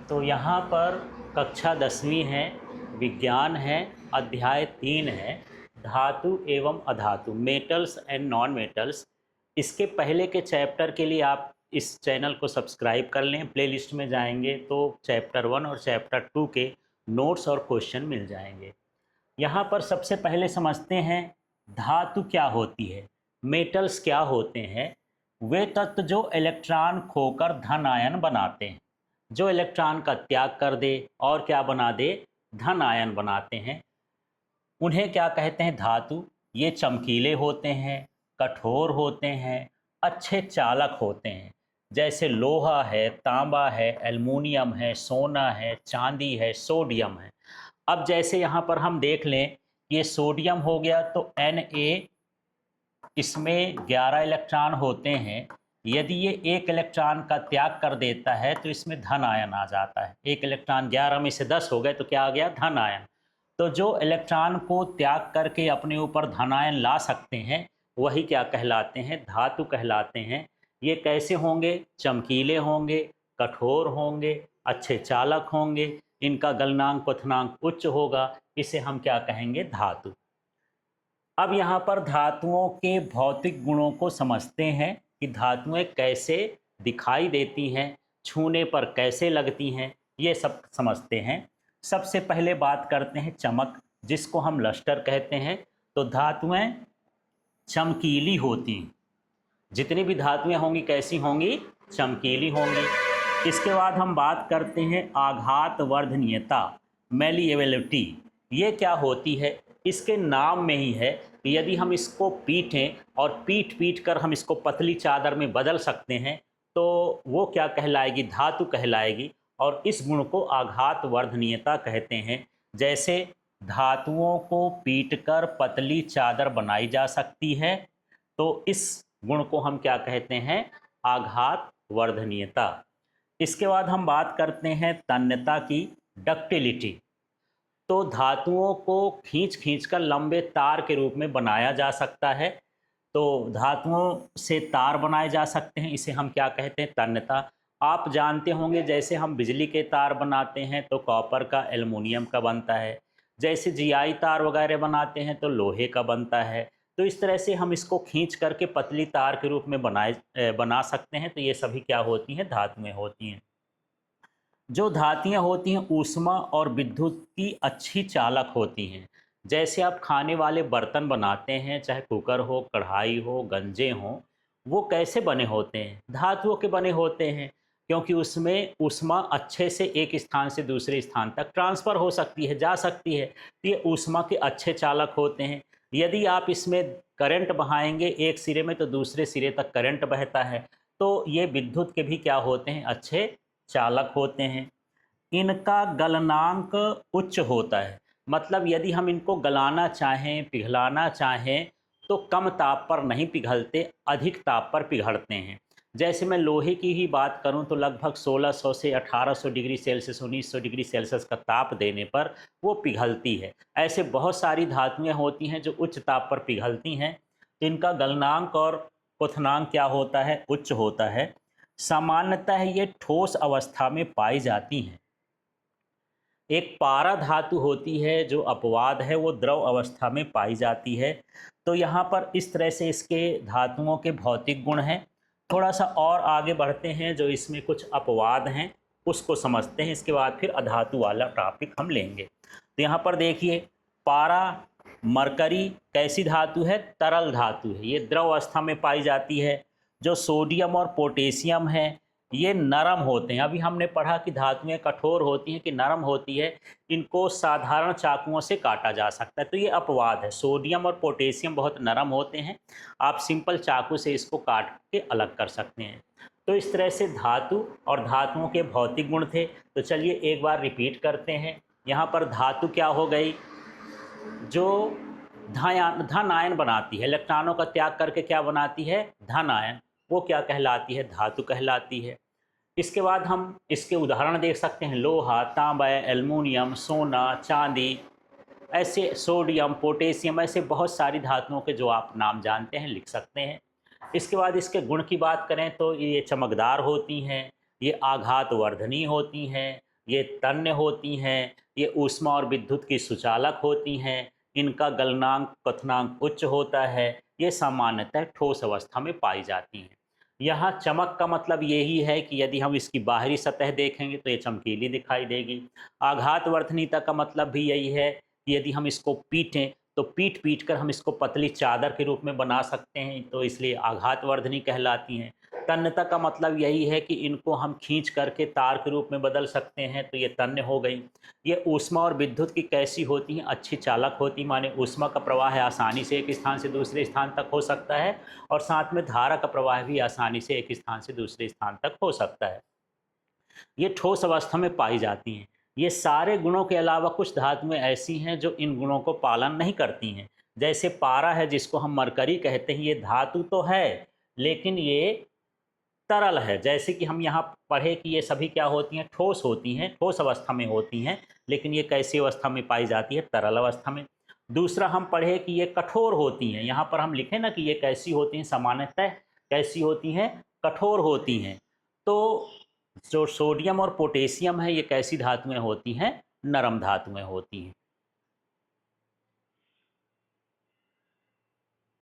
तो यहाँ पर कक्षा 10वीं है, विज्ञान है, अध्याय 3 है, धातु एवं अधातु, मेटल्स एंड नॉन मेटल्स। इसके पहले के चैप्टर के लिए आप इस चैनल को सब्सक्राइब कर लें। प्लेलिस्ट में जाएंगे तो चैप्टर 1 और चैप्टर 2 के नोट्स और क्वेश्चन मिल जाएंगे। यहाँ पर सबसे पहले समझते हैं धातु क्या होती है, मेटल्स क्या होते हैं। वे तत्व जो इलेक्ट्रॉन खोकर धन आयन बनाते हैं, जो इलेक्ट्रॉन का त्याग कर दे और क्या बना दे, धन आयन बनाते हैं, उन्हें क्या कहते हैं, धातु। ये चमकीले होते हैं, कठोर होते हैं, अच्छे चालक होते हैं। जैसे लोहा है, तांबा है, एल्युमिनियम है, सोना है, चांदी है, सोडियम है। अब जैसे यहाँ पर हम देख लें, ये सोडियम हो गया तो Na, इसमें 11 इलेक्ट्रॉन होते हैं। यदि ये एक इलेक्ट्रॉन का त्याग कर देता है तो इसमें धन आयन आ जाता है। एक इलेक्ट्रॉन 11 में से 10 हो गए तो क्या आ गया, धन आयन। तो जो इलेक्ट्रॉन को त्याग करके अपने ऊपर धन आयन ला सकते हैं वही क्या कहलाते हैं, धातु कहलाते हैं। ये कैसे होंगे, चमकीले होंगे, कठोर होंगे, अच्छे चालक होंगे, इनका गलनांक क्वथनांक उच्च होगा, इसे हम क्या कहेंगे, धातु। अब यहाँ पर धातुओं के भौतिक गुणों को समझते हैं कि धातुएं कैसे दिखाई देती हैं, छूने पर कैसे लगती हैं, ये सब समझते हैं। सबसे पहले बात करते हैं चमक, जिसको हम लस्टर कहते हैं। तो धातुएं चमकीली होती हैं, जितनी भी धातुएं होंगी कैसी होंगी, चमकीली होंगी। इसके बाद हम बात करते हैं आघात वर्धनीयता, मेलिएबिलिटी। ये क्या होती है, इसके नाम में ही है कि यदि हम इसको पीटें और पीट पीट कर हम इसको पतली चादर में बदल सकते हैं तो वो क्या कहलाएगी, धातु कहलाएगी। और इस गुण को आघात वर्धनीयता कहते हैं। जैसे धातुओं को पीटकर पतली चादर बनाई जा सकती है, तो इस गुण को हम क्या कहते हैं, आघात वर्धनीयता। इसके बाद हम बात करते हैं तन्यता की, डक्टिलिटी। तो धातुओं को खींच खींच कर लंबे तार के रूप में बनाया जा सकता है। तो धातुओं से तार बनाए जा सकते हैं, इसे हम क्या कहते हैं, तन्यता। आप जानते होंगे जैसे हम बिजली के तार बनाते हैं तो कॉपर का, एल्युमिनियम का बनता है। जैसे जीआई तार वगैरह बनाते हैं तो लोहे का बनता है। तो इस तरह से हम इसको खींच करके पतली तार के रूप में बना सकते हैं। तो ये सभी क्या होती हैं, धातुएं होती हैं। जो धातुएं होती हैं ऊष्मा और विद्युत की अच्छी चालक होती हैं। जैसे आप खाने वाले बर्तन बनाते हैं, चाहे कुकर हो, कढ़ाई हो, गंजे हों, वो कैसे बने होते हैं, धातुओं के बने होते हैं। क्योंकि उसमें ऊष्मा अच्छे से एक स्थान से दूसरे स्थान तक ट्रांसफ़र हो सकती है, जा सकती है। तो ये ऊष्मा के अच्छे चालक होते हैं। यदि आप इसमें करंट बहाएंगे एक सिरे में तो दूसरे सिरे तक करंट बहता है। तो ये विद्युत के भी क्या होते हैं, अच्छे चालक होते हैं। इनका गलनांक उच्च होता है, मतलब यदि हम इनको गलाना चाहें, पिघलाना चाहें तो कम ताप पर नहीं पिघलते, अधिक ताप पर पिघलते हैं। जैसे मैं लोहे की ही बात करूं तो लगभग 1600 से 1800 डिग्री सेल्सियस, 1900 डिग्री सेल्सियस का ताप देने पर वो पिघलती है। ऐसे बहुत सारी धातुएं होती हैं जो उच्च ताप पर पिघलती हैं। तो इनका गलनांक और क्वथनांक क्या होता है, उच्च होता है। सामान्यतः ये ठोस अवस्था में पाई जाती हैं। एक पारा धातु होती है जो अपवाद है, वो द्रव अवस्था में पाई जाती है। तो यहाँ पर इस तरह से इसके धातुओं के भौतिक गुण हैं। थोड़ा सा और आगे बढ़ते हैं, जो इसमें कुछ अपवाद हैं उसको समझते हैं। इसके बाद फिर अधातु वाला टॉपिक हम लेंगे। तो यहाँ पर देखिए, पारा, मरकरी कैसी धातु है, तरल धातु है, ये द्रव अवस्था में पाई जाती है। जो सोडियम और पोटेशियम है ये नरम होते हैं। अभी हमने पढ़ा कि धातुएं कठोर होती हैं कि नरम होती है, इनको साधारण चाकुओं से काटा जा सकता है। तो ये अपवाद है, सोडियम और पोटेशियम बहुत नरम होते हैं, आप सिंपल चाकू से इसको काट के अलग कर सकते हैं। तो इस तरह से धातु और धातुओं के भौतिक गुण थे। तो चलिए एक बार रिपीट करते हैं। यहाँ पर धातु क्या हो गई, जो धन आयन बनाती है, इलेक्ट्रॉनों का त्याग करके क्या बनाती है, धन आयन, वो क्या कहलाती है, धातु कहलाती है। इसके बाद हम इसके उदाहरण देख सकते हैं, लोहा, तांबा, एल्युमिनियम, सोना, चांदी, ऐसे सोडियम, पोटेशियम, ऐसे बहुत सारी धातुओं के जो आप नाम जानते हैं लिख सकते हैं। इसके बाद इसके गुण की बात करें तो ये चमकदार होती हैं, ये आघात वर्धनी होती हैं, ये तन्य होती हैं, ये ऊष्मा और विद्युत की सुचालक होती हैं, इनका गलनांक क्वथनांक उच्च होता है, ये सामान्यतः ठोस अवस्था में पाई जाती हैं। यहाँ चमक का मतलब यही है कि यदि हम इसकी बाहरी सतह देखेंगे तो ये चमकीली दिखाई देगी। आघातवर्धनीयता का मतलब भी यही है कि यदि हम इसको पीटें तो पीट पीट कर हम इसको पतली चादर के रूप में बना सकते हैं, तो इसलिए आघातवर्धनी कहलाती हैं। तन्यता का मतलब यही है कि इनको हम खींच करके तार के रूप में बदल सकते हैं, तो ये तन्य हो गई। ये ऊष्मा और विद्युत की कैसी होती हैं? अच्छी चालक होती, माने ऊष्मा का प्रवाह है आसानी से एक स्थान से दूसरे स्थान तक हो सकता है, और साथ में धारा का प्रवाह भी आसानी से एक स्थान से दूसरे स्थान तक हो सकता है। ये ठोस अवस्था में पाई जाती हैं। ये सारे गुणों के अलावा कुछ धातुएं ऐसी हैं जो इन गुणों को पालन नहीं करती हैं। जैसे पारा है, जिसको हम मरकरी कहते हैं, ये धातु तो है लेकिन ये तरल है। जैसे कि हम यहाँ पढ़े कि ये सभी क्या होती हैं? ठोस होती हैं, ठोस अवस्था में होती हैं, लेकिन ये कैसी अवस्था में पाई जाती है? तरल अवस्था में। दूसरा हम पढ़े कि ये कठोर होती हैं। यहाँ पर हम लिखें ना कि ये कैसी होती हैं? सामान्यतः कैसी होती हैं? कठोर होती हैं। तो जो सोडियम और पोटेशियम है, ये कैसी धातुएं होती हैं? नरम धातुएं होती हैं।